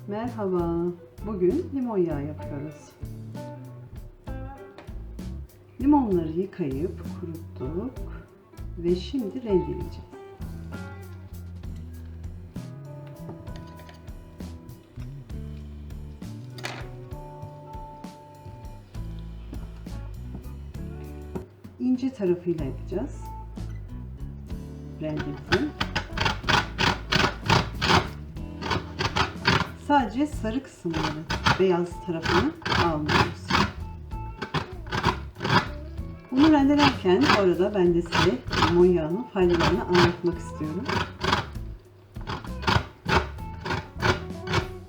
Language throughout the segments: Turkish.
Merhaba, bugün limon yağı yapıyoruz. Limonları yıkayıp kuruttuk ve şimdi rendeleyeceğiz. İnce tarafıyla yapacağız rendemizi. Sadece sarı kısımları, beyaz tarafını almıyoruz. Bunu rendelerken orada ben de size limon yağının faydalarını anlatmak istiyorum.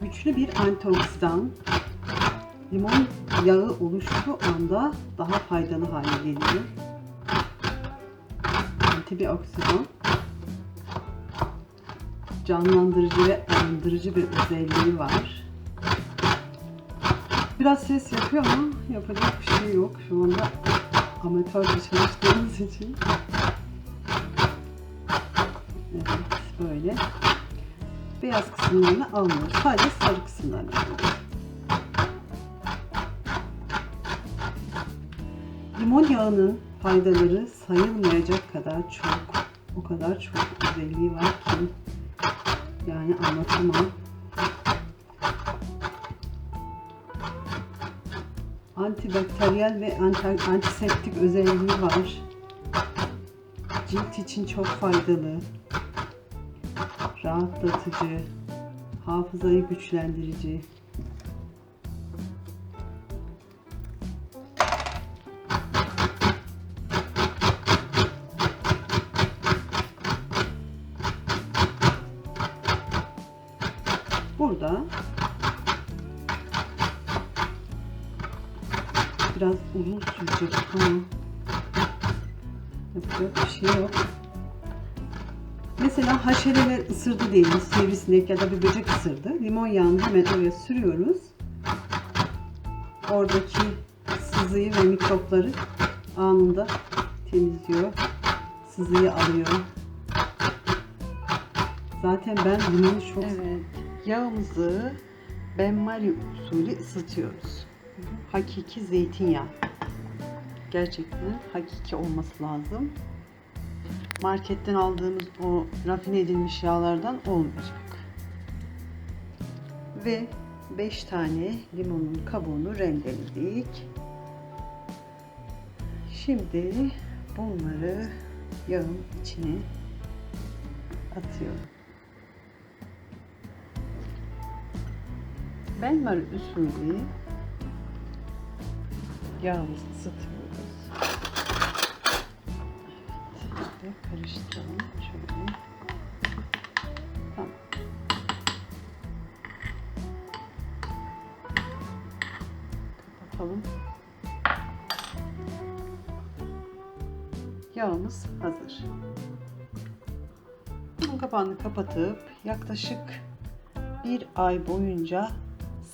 Güçlü bir antioksidan, limon yağı oluştuğu anda daha faydalı hale geliyor. Antioksidan, canlandırıcı ve arındırıcı bir özelliği var. Biraz ses yapıyor ama yapacak bir şey yok. Şu anda amatörce çalıştığımız için. Evet, böyle. Beyaz kısımlarını almıyoruz. Sadece sarı kısımlarını alıyoruz. Limon yağının faydaları sayılmayacak kadar çok. O kadar çok özelliği var ki yani anlatamam. Antibakteriyel ve antiseptik özelliği var. Cilt için çok faydalı. Rahatlatıcı, hafızayı güçlendirici. Burada biraz uzun sürecek ama yapacak bir şey yok. Mesela haşereler ısırdı diyelim, sivrisinek ya da bir böcek ısırdı. Limon yağını hemen oraya sürüyoruz. Oradaki sızıyı ve mikropları anında temizliyor. Sızıyı alıyor. Zaten ben limonu çok seviyorum. Yağımızı benmari usulü ısıtıyoruz. Hakiki zeytinyağı. Gerçekten hakiki olması lazım. Marketten aldığımız o rafine edilmiş yağlardan olmayacak. Ve 5 tane limonun kabuğunu rendeledik. Şimdi bunları yağın içine atıyorum. Benmari usulü yağımızı ısıtıyoruz. Evet, karıştıralım şöyle. Tamam. Kapatalım. Yağımız hazır. Bunun kapağını kapatıp yaklaşık bir ay boyunca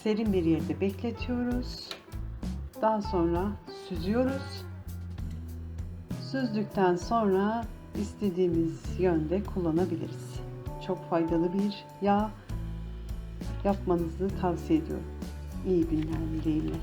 serin bir yerde bekletiyoruz. Daha sonra süzüyoruz. Süzdükten sonra istediğimiz yönde kullanabiliriz. Çok faydalı bir yağ, yapmanızı tavsiye ediyorum. İyi günler dileğiyle.